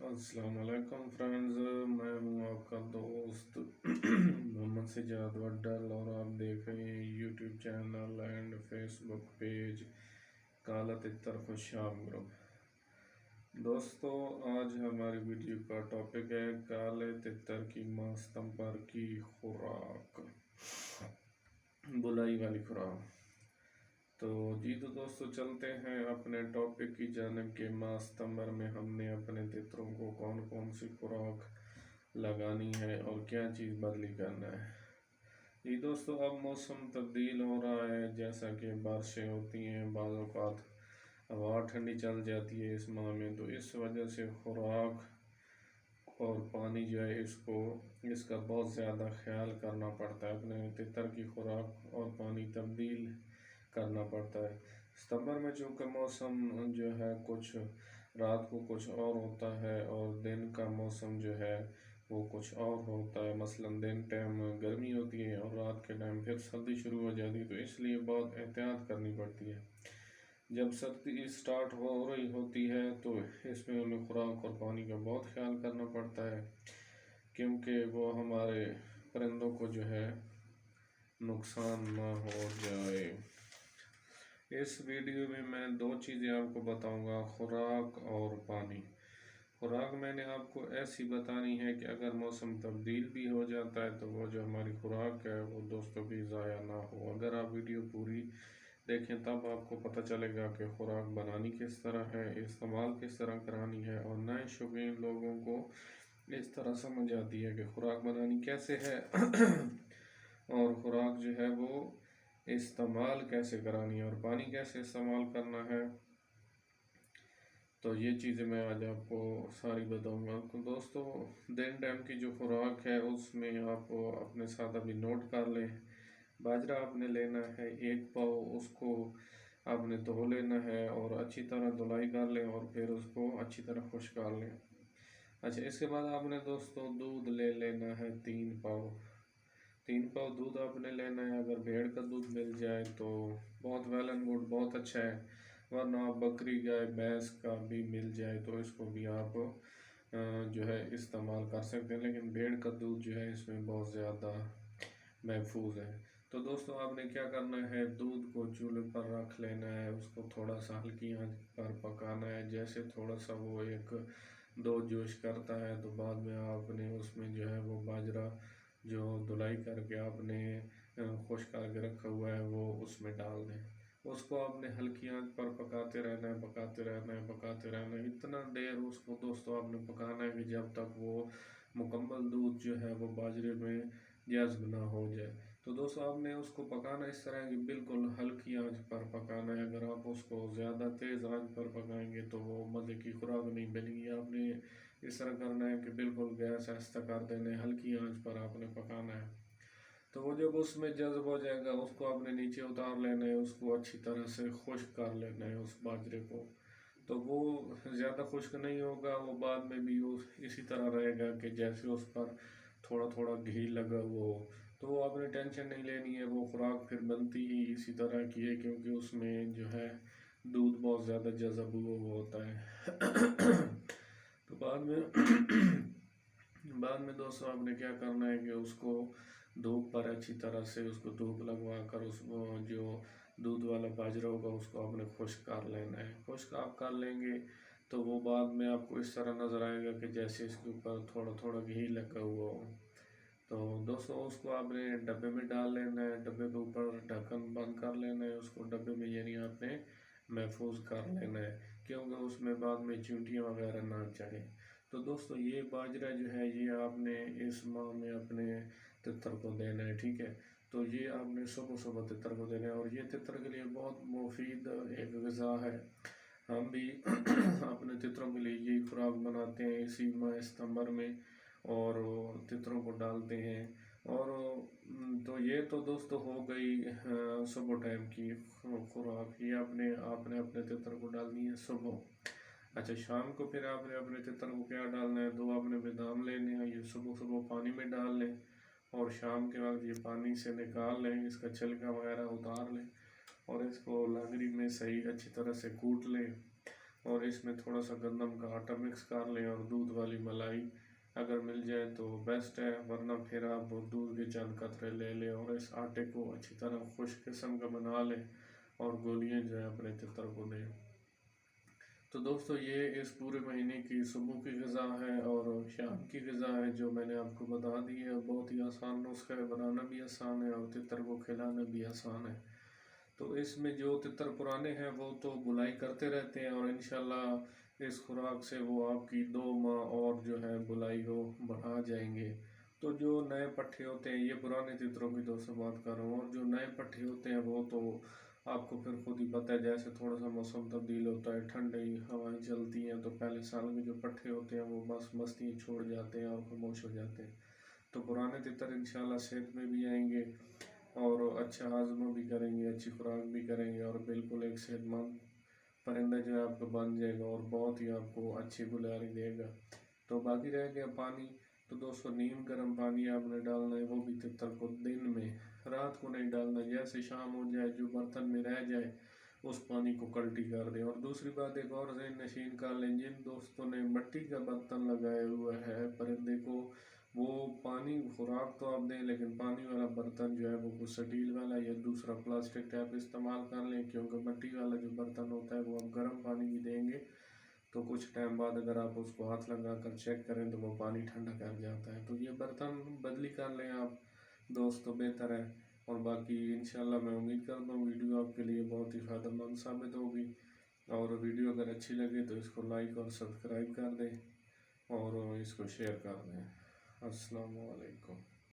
अस्सलाम वालेकुम फ्रेंड्स। मैं हूँ आपका दोस्त मोहम्मद सिजाद वड्डल और आप देख रहे हैं YouTube channel and Facebook page काला तितर खुशाब ग्रुप। दोस्तों, आज हमारी वीडियो का टॉपिक है काले तितर की मास्तंबर की खुराक, बुलाई वाली खुराक। तो दोस्तों चलते हैं अपने टॉपिक की जानिब के मास्तंबर में हमने अपने तितरों को कौन कौन सी खुराक लगानी है और क्या चीज़ बदली करना है। दोस्तों, अब मौसम तब्दील हो रहा है, जैसा कि बारिशें होती हैं, बाज़ औक़ात हवा ठंडी चल जाती है इस माह में, तो इस वजह से खुराक और पानी जो है इसका बहुत ज़्यादा ख्याल करना पड़ता है। अपने तितर की खुराक और पानी तब्दील करना पड़ता है। सितंबर में चूँकि मौसम जो है कुछ रात को कुछ और होता है और दिन का मौसम जो है वो कुछ और होता है। मसलन दिन टाइम गर्मी होती है और रात के टाइम फिर सर्दी शुरू हो जाती है, तो इसलिए बहुत एहतियात करनी पड़ती है। जब सर्दी स्टार्ट हो रही होती है तो इसमें हमें खुराक और पानी का बहुत ख्याल करना पड़ता है, क्योंकि वो हमारे परिंदों को जो है नुकसान ना हो जाए। इस वीडियो में मैं दो चीज़ें आपको बताऊंगा, खुराक और पानी। खुराक मैंने आपको ऐसी बतानी है कि अगर मौसम तब्दील भी हो जाता है तो वो जो हमारी खुराक है वो दोस्तों भी ज़ाया ना हो। अगर आप वीडियो पूरी देखें तब आपको पता चलेगा कि खुराक बनानी किस तरह है, इस्तेमाल किस तरह करानी है, और नए शौकीन लोगों को इस तरह समझ आती है कि खुराक बनानी कैसे है और खुराक जो है वो इस्तेमाल कैसे करानी है और पानी कैसे इस्तेमाल करना है। तो ये चीज़ें मैं आज आपको सारी बताऊंगा। तो दोस्तों, दिन टाइम की जो खुराक है उसमें आप अपने साथ अभी नोट कर लें। बाजरा आपने लेना है 1 पाव, उसको आपने धो लेना है और अच्छी तरह धुलाई कर लें और फिर उसको अच्छी तरह खुश कर लें। अच्छा, इसके बाद आपने दोस्तों दूध ले लेना है 3 पाव दूध आपने लेना है। अगर भेड़ का दूध मिल जाए तो बहुत वेल एंड गुड, बहुत अच्छा है, वरना आप बकरी गाय भैंस का भी मिल जाए तो इसको भी आप जो है इस्तेमाल कर सकते हैं, लेकिन भेड़ का दूध जो है इसमें बहुत ज़्यादा महफूज है। तो दोस्तों, आपने क्या करना है, दूध को चूल्हे पर रख लेना है, उसको थोड़ा सा हल्की आंच पर पकाना है। जैसे थोड़ा सा वो एक दो जोश करता है तो बाद में आपने उसमें जो है वो बाजरा जो धुलाई करके आपने खुश करके रखा हुआ है वो उसमें डाल दें। उसको आपने हल्की आंच पर पकाते रहना है, पकाते रहना है, पकाते रहना है। इतना देर उसको दोस्तों आपने पकाना है कि जब तक वो मुकम्मल दूध जो है वो बाजरे में जज्ब ना हो जाए। तो दोस्तों, आपने उसको पकाना इस तरह कि बिल्कुल हल्की आंच पर पकाना है। अगर आप उसको ज़्यादा तेज़ आंच पर पकाएंगे तो वो मज़े की खुराक नहीं बनेगी। आपने इस तरह करना है कि बिल्कुल गैस आहिस्ता कर देना है, हल्की आंच पर आपने पकाना है। तो वो जब उसमें जज्ब हो जाएगा उसको आपने नीचे उतार लेना है, उसको अच्छी तरह से खुश्क कर लेना है उस बाजरे को। तो वो ज़्यादा खुश्क नहीं होगा, वो बाद में भी उस इसी तरह रहेगा कि जैसे उस पर थोड़ा थोड़ा घी लगा हुआ हो। तो वो आपने टेंशन नहीं लेनी है, वो खुराक फिर बनती ही इसी तरह की है, क्योंकि उसमें जो है दूध बहुत ज़्यादा जज़ब हुआ होता है तो बाद में दोस्तों आपने क्या करना है कि उसको धूप पर अच्छी तरह से उसको धूप लगवा कर उसको जो दूध वाला बाजरा होगा उसको आपने खुश्क कर लेना है। खुश्क आप कर लेंगे तो वो बाद में आपको इस तरह नज़र आएगा कि जैसे इसके ऊपर थोड़ा थोड़ा घी लगा हुआ हो। तो दोस्तों, उसको आपने डब्बे में डाल लेना है, डब्बे के ऊपर ढक्कन बंद कर लेना है उसको डब्बे में, यानी आपने महफूज कर लेना है, क्योंकि उसमें बाद में चींटियाँ वगैरह ना चढ़े। तो दोस्तों, ये बाजरा जो है ये आपने इस माह में अपने तितर को देना है, ठीक है। तो ये आपने सुबह सुबह तितर को देना है और ये तितर के लिए बहुत मुफीद एक ग़िज़ा है। हम भी अपने तितरों के लिए यही खुराक बनाते हैं इसी माह सितंबर में और तितरों को डालते हैं। और तो ये तो दोस्तों हो गई सुबह टाइम की खुराक, ये आपने आपने अपने तितर को डालनी है सुबह। अच्छा, शाम को फिर आपने अपने तितर को क्या डालना है, दो आपने बादाम लेने हैं, ये सुबह सुबह पानी में डाल लें और शाम के वक्त ये पानी से निकाल लें, इसका छिलका वगैरह उतार लें और इसको लागरी में सही अच्छी तरह से कूट लें और इसमें थोड़ा सा गंदम का आटा मिक्स कर लें और दूध वाली मलाई अगर मिल जाए तो बेस्ट है, वरना फिर आप दूध के चंद कतरे ले लें और इस आटे को अच्छी तरह खुश्क किस्म का बना लें और गोलियां जो है अपने तितर को दें। तो दोस्तों ये इस पूरे महीने की सुबह की ग़िज़ा है और शाम की ग़िज़ा है जो मैंने आपको बता दी है। बहुत ही आसान नुस्खा है, बनाना भी आसान है और तितर को खिलाना भी आसान है। तो इसमें जो तितर पुराने हैं वो तो बुलाई करते रहते हैं और इंशाल्लाह इस खुराक से वो आपकी 2 माह और जो है बुलाई को बढ़ा जाएंगे। तो जो नए पट्ठे होते हैं, ये पुराने तितरों की दोस्तों बात कर रहा हूँ, और जो नए पट्ठे होते हैं वो तो आपको फिर खुद ही पता है, जैसे थोड़ा सा मौसम तब्दील होता है, ठंडी हवाएं चलती हैं, तो पहले साल के जो पट्ठे होते हैं वो बस मस्ती छोड़ जाते हैं और खामोश हो जाते हैं। तो पुराने तितर इंशाल्लाह सेहत में भी आएंगे और अच्छा हाजमा भी करेंगे, अच्छी खुराक भी करेंगे और बिल्कुल एक सेहतमंद परिंदा जो है आपका बन जाएगा और बहुत ही आपको अच्छी गुलारी देगा। तो बाकी रह गया पानी, तो दोस्तों नीम गर्म पानी आपने डालना है, वो भी तितर को दिन में, रात को नहीं डालना। जैसे शाम हो जाए जो बर्तन में रह जाए उस पानी को कल्टी कर दें। और दूसरी बात एक और ज़हन नशीन कर लें, जिन दोस्तों ने मिट्टी का बर्तन लगाया हुआ है परिंदे को, वो पानी खुराक तो आप दें लेकिन पानी वाला बर्तन जो है वो स्टील वाला या दूसरा प्लास्टिक टैप इस्तेमाल कर लें, क्योंकि मिट्टी वाला जो बर्तन होता है वो आप गर्म पानी भी देंगे तो कुछ टाइम बाद अगर आप उसको हाथ लगा कर चेक करें तो वो पानी ठंडा कर जाता है। तो ये बर्तन बदली कर लें आप दोस्तों, बेहतर है। और बाकी इंशाल्लाह मैं उम्मीद करता हूँ वीडियो आपके लिए बहुत ही फ़ायदेमंद साबित होगी, और वीडियो अगर अच्छी लगे तो इसको लाइक और सब्सक्राइब कर दें और इसको शेयर कर दें। अस्सलाम वालेकुम।